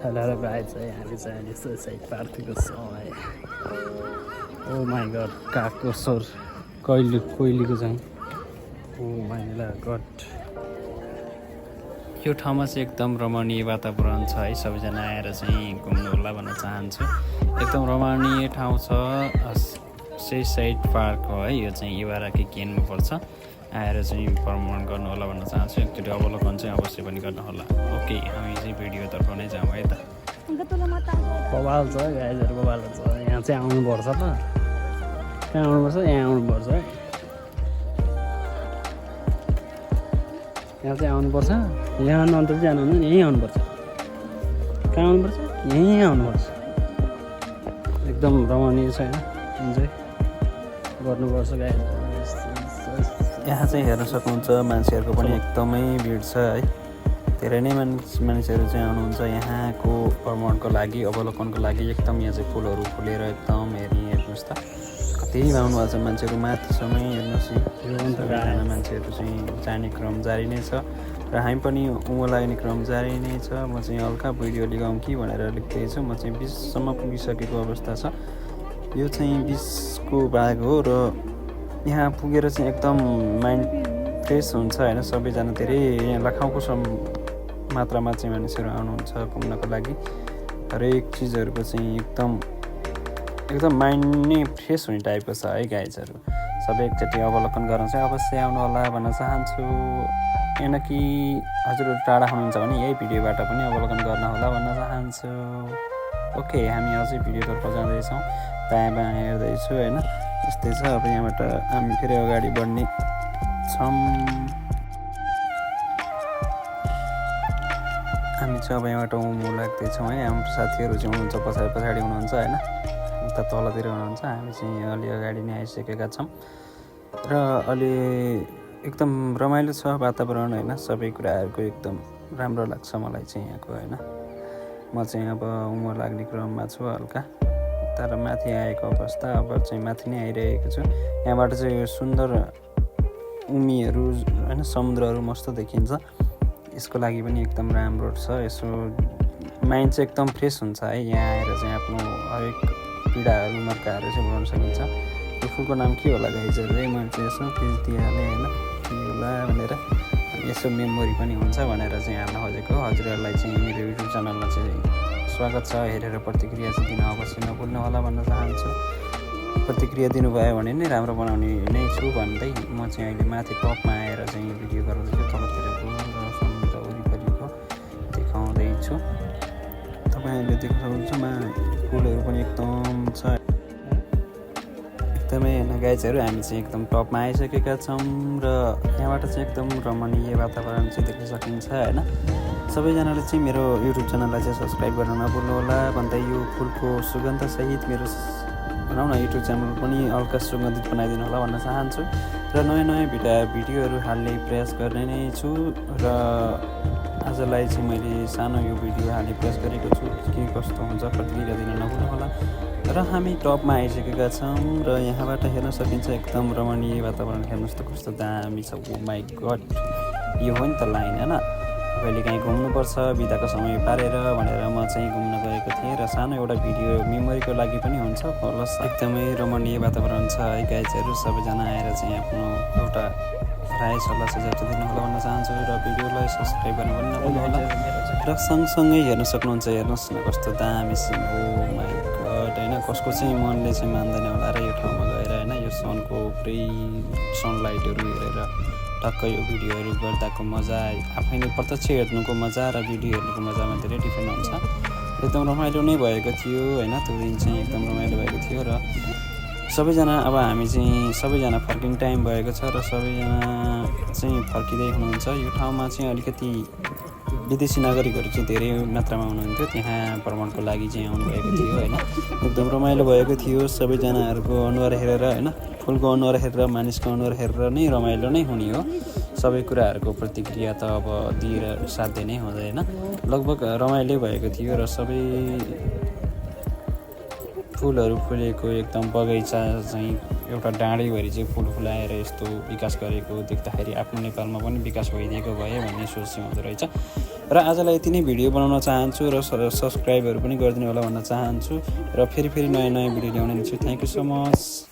Hello guys चाहिँ हामी चाहिँ अहिले सुसाइड पार्कको छौँ है। ओ माई गड कागको स्वर कोइलीको चाहिँ ओ माई गड। यो ठाउँमा चाहिँ एकदम रमणीय वातावरण छ है। सबैजना आएर चाहिँ घुम्नु होला भन्न चाहन्छु। एकदम रमणीय ठाउँ छ। सेसाइड पार्क हो है। यो चाहिँ इबाराकी केनमा पर्छ। आएर चाहिँ भ्रमण गर्नु होला भन्न चाहन्छु। एकचोटि अवलोकन चाहिँ अवश्य पनि गर्नु होला। ओके, हामी चाहिँ भिडियोतर्फ नै जाउँ है त। बवाल छ गाइजहरू, बवाल छ। यहाँ चाहिँ आउनुपर्छ त। कहाँ आउनुपर्छ? यहाँ आउनुपर्छ है। यहाँ चाहिँ आउनुपर्छ। यहाँ नन्तर चाहिँ जानु हुँदैन, यहीँ आउनुपर्छ। कहाँ आउनुपर्छ? यहीँ आउनुपर्छ। एकदम रमणीय छ होइन, इन्जोय गर्नुपर्छ गाइज। यहाँ चाहिँ हेर्न सक्नुहुन्छ मान्छेहरूको पनि एकदमै भिड छ है। धेरै नै मानिसहरू चाहिँ आउनुहुन्छ यहाँको भ्रमणको लागि, अवलोकनको लागि। एकदम यहाँ चाहिँ फुलहरू फुलेर एकदम हेर्नुहोस् त, कति आउनु भएको छ मान्छेहरू। माथिसम्म हेर्नुहोस्, सबैजना मान्छेहरू चाहिँ जाने क्रम जारी नै छ र हामी पनि उँभो लाग्ने क्रम जारी नै छ। म चाहिँ हल्का भिडियो लिगाउँ कि भनेर लेख्दैछु। म चाहिँ 20सम्म पुगिसकेको अवस्था छ। यो चाहिँ 20को भाग हो र यहाँ पुगेर चाहिँ एकदम माइन्ड फ्रेस हुन्छ होइन। सबैजना धेरै यहाँ लाखौँको मात्रामा चाहिँ मानिसहरू आउनुहुन्छ घुम्नको लागि। हरेक चिजहरूको चाहिँ एकदम माइन्ड नै फ्रेस हुने टाइपको छ है गाइजहरू। सबै एकचोटि अवलोकन गर्न चाहिँ अवश्य आउनु होला भन्न चाहन्छु। किनकि हजुरहरू टाढा हुनुहुन्छ भने यही भिडियोबाट पनि अवलोकन गर्न होला भन्न चाहन्छु। ओके, हामी अझै भिडियोतर्फ जाँदैछौँ। दायाँ बायाँ हेर्दैछु होइन, यस्तै छ। अब यहाँबाट हामी फेरि अगाडि बढ्ने छौँ। हामी चाहिँ अब यहाँबाट उँभो लाग्दैछौँ है। हाम्रो साथीहरू चाहिँ हुनुहुन्छ पछाडि हुनुहुन्छ होइन, उता तलतिर हुनुहुन्छ। हामी चाहिँ अलि अगाडि नै आइसकेका छौँ र अलि एकदम रमाइलो छ वातावरण होइन। सबै कुराहरूको एकदम राम्रो लाग्छ मलाई चाहिँ यहाँको होइन। म चाहिँ अब उँभो लाग्ने क्रममा छु हल्का, तर माथि आएको अवस्था। अब चाहिँ माथि नै आइरहेको छु। यहाँबाट चाहिँ यो सुन्दर उमीहरू होइन, समुद्रहरू मस्त देखिन्छ। यसको लागि पनि एकदम राम्रो छ। यसो माइन्ड चाहिँ एकदम फ्रेस हुन्छ है। यहाँ आएर चाहिँ आफ्नो हरेक पीडाहरू मर्काहरू चाहिँ भुलाउन सकिन्छ। यो फुलको नाम के होला गाइजहरू है? मैले चाहिँ यसो पेज दिइहालेँ होइन, के होला भनेर। यसो मेमोरी पनि हुन्छ भनेर चाहिँ हाल्न खोजेको। हजुरहरूलाई चाहिँ मेरो युट्युब च्यानलमा चाहिँ स्वागत छ। हेरेर प्रतिक्रिया चाहिँ दिन अवश्य नभुल्नु होला भन्न चाहन्छु। प्रतिक्रिया दिनुभयो भने नै राम्रो बनाउने नै छु भन्दै म चाहिँ अहिले माथि टपमा आएर चाहिँ भिडियो गराउँदैछु। तलतिरको र समुद्र वरिपरिको देखाउँदैछु। तपाईँहरूले देख्नुहुन्छ फुलहरू पनि एकदम छ एकदमै होइन गाइजहरू। हामी चाहिँ एकदम टपमा आइसकेका छौँ र यहाँबाट चाहिँ एकदम रमणीय वातावरण चाहिँ देख्न सकिन्छ होइन। सबैजनाले चाहिँ मेरो युट्युब च्यानललाई चाहिँ सब्सक्राइब गर्न नभुल्नु होला भन्दै यो फुलको सुगन्धसहित मेरो भनौँ न युट्युब च्यानल पनि हल्का सुगन्धित बनाइदिनु होला भन्न चाहन्छु। र नयाँ नयाँ भिडियोहरू हाल्ने प्रयास गर्ने नै छु। र आजलाई चाहिँ मैले सानो यो भिडियो हाल्ने प्रयास गरेको छु। के कस्तो हुन्छ प्रतिक्रिया दिन नभुल्नु होला। र हामी टपमा आइसकेका छौँ र यहाँबाट हेर्न सकिन्छ एकदम रमणीय वातावरण। हेर्नुहोस् त कस्तो दामी छ। ओ माई गड, यो हो नि त लाइन होइन। कहिले काहीँ घुम्नुपर्छ बिदाको समय पारेर भनेर म चाहिँ घुम्न गएको थिएँ र सानो एउटा भिडियो मेमोरीको लागि पनि हुन्छ। प्लस एकदमै रमणीय वातावरण छ है गाइजहरू। सबैजना आएर चाहिँ आफ्नो एउटा राय सल्लाह सुझाव चाहिँ दिनु होला भन्न चाहन्छु। र भिडियोलाई सब्सक्राइब गर्नु पनि नभुल्नु होला। र सँगसँगै हेर्न सक्नुहुन्छ, हेर्नुहोस् न कस्तो दामी सिन। ओ माई गड होइन, कसको चाहिँ मनले चाहिँ मान्दैन होला र यो ठाउँमा गएर होइन। यो सनको पुरै सनलाइटहरू हेरेर टक्क यो भिडियोहरू गर्दाको मजा, आफैले प्रत्यक्ष हेर्नुको मजा र भिडियो हेर्नुको मजामा धेरै डिफ्रेन्ट हुन्छ। एकदम रमाइलो नै भएको थियो होइन। त्यो दिन चाहिँ एकदम रमाइलो भएको थियो। र सबैजना अब हामी चाहिँ सबैजना फर्किने टाइम भएको छ र सबैजना चाहिँ फर्किँदै हुनुहुन्छ। यो ठाउँमा चाहिँ अलिकति विदेशी नागरिकहरू चाहिँ धेरै मात्रामा हुनुहुन्थ्यो। त्यहाँ भ्रमणको लागि चाहिँ आउनुभएको थियो होइन। एकदम रमाइलो भएको थियो। सबैजनाहरूको अनुहार हेरेर होइन, फुलको अनुहार हेरेर, मानिसको अनुहार हेरेर नै रमाइलो नै हुने हो। सबै कुराहरूको प्रतिक्रिया त अब दिएर साध्य नै हुँदैन। लगभग रमाइलो भएको थियो र सबै फुलहरू फुलेको एकदम बगैँचा चाहिँ एउटा डाँडैभरि चाहिँ फुल फुलाएर यस्तो विकास गरेको देख्दाखेरि आफ्नो नेपालमा पनि विकास भइदिएको भए भन्ने सोच चाहिँ हुँदो रहेछ। र आजलाई यति नै भिडियो बनाउन चाहन्छु र सब्सक्राइबहरू पनि गरिदिनु होला भन्न चाहन्छु र फेरि नयाँ भिडियो ल्याउने छु। Thank you so much.